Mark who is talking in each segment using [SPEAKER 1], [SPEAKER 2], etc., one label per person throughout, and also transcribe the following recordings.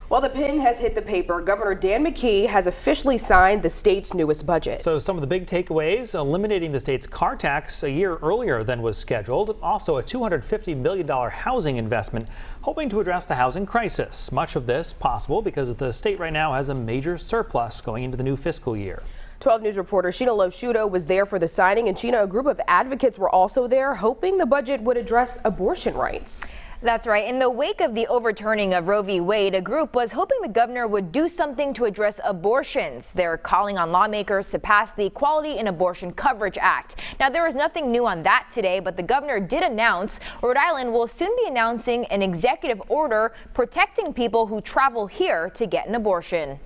[SPEAKER 1] Well, the pen has hit the paper. Governor Dan McKee has officially signed the state's newest budget.
[SPEAKER 2] So some of the big takeaways: eliminating the state's car tax a year earlier than was scheduled. Also a $250 million housing investment, hoping to address the housing crisis. Much of this possible because the state right now has a major surplus going into the new fiscal year.
[SPEAKER 1] 12 News reporter SHIINA LOSCIUTO was there for the signing, and SHIINA, a group of advocates were also there, hoping the budget would address abortion rights.
[SPEAKER 3] That's right. In the wake of the overturning of Roe v. Wade, a group was hoping the governor would do something to address abortions. They're calling on lawmakers to pass the Equality in Abortion Coverage Act. Now, there is nothing new on that today, but the governor did announce Rhode Island will soon be announcing an executive order protecting people who travel here to get an abortion.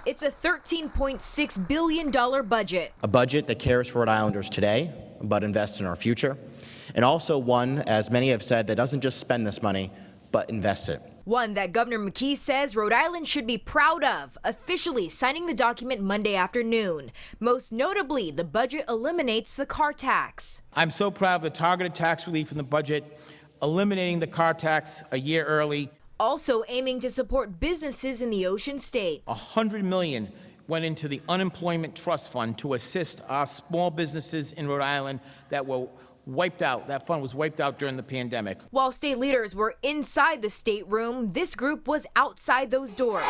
[SPEAKER 3] It's a $13.6 billion budget.
[SPEAKER 4] A budget that cares for Rhode Islanders today, but invests in our future. And also one, as many have said, that doesn't just spend this money, but invests it.
[SPEAKER 3] One that Governor McKee says Rhode Island should be proud of, officially signing the document Monday afternoon. Most notably, the budget eliminates the car tax.
[SPEAKER 5] I'm so proud of the targeted tax relief in the budget, eliminating the car tax a year early.
[SPEAKER 3] Also aiming to support businesses in the Ocean State.
[SPEAKER 5] $100 million went into the Unemployment Trust Fund to assist our small businesses in Rhode Island that were wiped out. That fund was wiped out during the pandemic.
[SPEAKER 3] While state leaders were inside the state room, this group was outside those doors,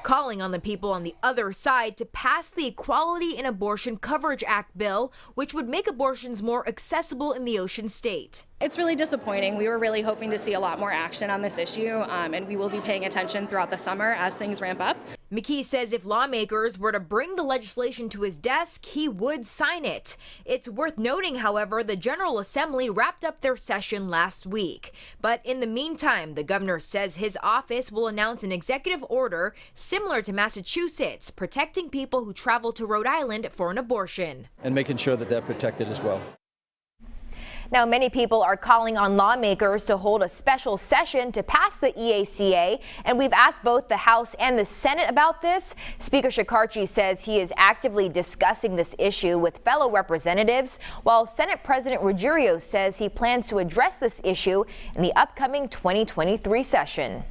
[SPEAKER 3] calling on the people on the other side to pass the Equality in Abortion Coverage Act bill, which would make abortions more accessible in the Ocean State.
[SPEAKER 6] It's really disappointing. We were really hoping to see a lot more action on this issue, and we will be paying attention throughout the summer as things ramp up.
[SPEAKER 3] McKee says if lawmakers were to bring the legislation to his desk, he would sign it. It's worth noting, however, the General Assembly wrapped up their session last week. But in the meantime, the governor says his office will announce an executive order similar to Massachusetts, protecting people who travel to Rhode Island for an abortion.
[SPEAKER 7] And making sure that they're protected as well.
[SPEAKER 3] Now, many people are calling on lawmakers to hold a special session to pass the EACA, and we've asked both the House and the Senate about this. Speaker Shekarchi says he is actively discussing this issue with fellow representatives, while Senate President Ruggiero says he plans to address this issue in the upcoming 2023 session.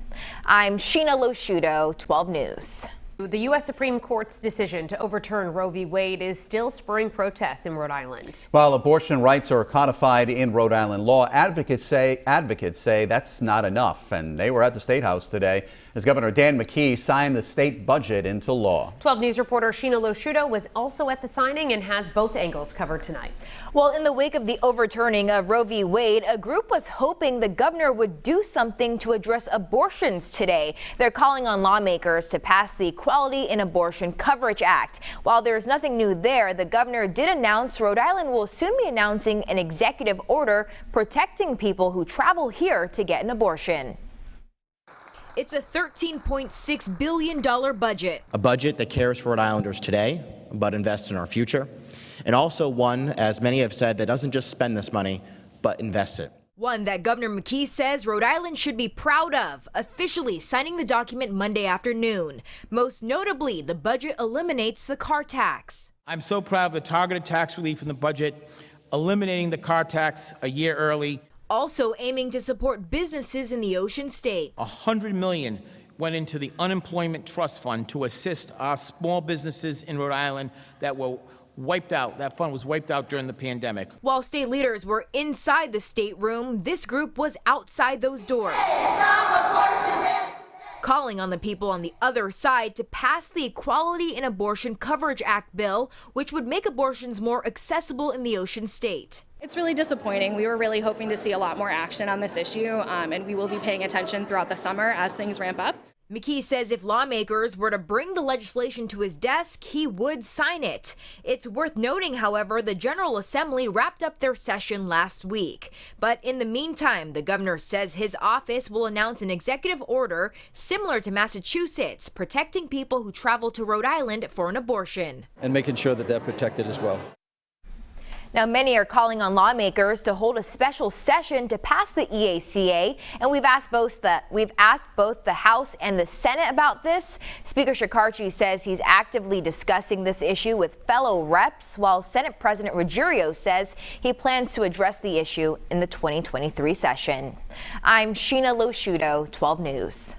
[SPEAKER 3] I'm SHIINA LOSCIUTO, 12 News.
[SPEAKER 8] The U.S. Supreme Court's decision to overturn Roe v. Wade is still spurring protests in Rhode Island.
[SPEAKER 9] While abortion rights are codified in Rhode Island law, advocates say that's not enough, and they were at the State House today as Governor Dan McKee signed the state budget into law.
[SPEAKER 8] 12 News reporter SHIINA LOSCIUTO was also at the signing and has both angles covered tonight.
[SPEAKER 3] Well, in the wake of the overturning of Roe v. Wade, a group was hoping the governor would do something to address abortions today. They're calling on lawmakers to pass the Equality in Abortion Coverage Act. While there's nothing new there, the governor did announce Rhode Island will soon be announcing an executive order protecting people who travel here to get an abortion. It's a $13.6 billion budget.
[SPEAKER 4] A budget that cares for Rhode Islanders today, but invests in our future. And also one, as many have said, that doesn't just spend this money, but invests it.
[SPEAKER 3] One that Governor McKee says Rhode Island should be proud of, officially signing the document Monday afternoon. Most notably, the budget eliminates the car tax.
[SPEAKER 5] I'm so proud of the targeted tax relief in the budget, eliminating the car tax a year early.
[SPEAKER 3] Also aiming to support businesses in the Ocean State.
[SPEAKER 5] $100 million went into the Unemployment Trust Fund to assist our small businesses in Rhode Island that were wiped out. That fund was wiped out during the pandemic.
[SPEAKER 3] While state leaders were inside the state room, this group was outside those doors, calling on the people on the other side to pass the Equality in Abortion Coverage Act bill, which would make abortions more accessible in the Ocean State.
[SPEAKER 6] It's really disappointing. We were really hoping to see a lot more action on this issue, and we will be paying attention throughout the summer as things ramp up.
[SPEAKER 3] McKee says if lawmakers were to bring the legislation to his desk, he would sign it. It's worth noting, however, the General Assembly wrapped up their session last week. But in the meantime, the governor says his office will announce an executive order similar to Massachusetts, protecting people who travel to Rhode Island for an abortion.
[SPEAKER 7] And making sure that they're protected as well.
[SPEAKER 3] Now, many are calling on lawmakers to hold a special session to pass the EACA, and we've asked both the House and the Senate about this. Speaker Shekarchi says he's actively discussing this issue with fellow reps, while Senate President Ruggiero says he plans to address the issue in the 2023 session. I'm SHIINA LOSCIUTO, 12 News.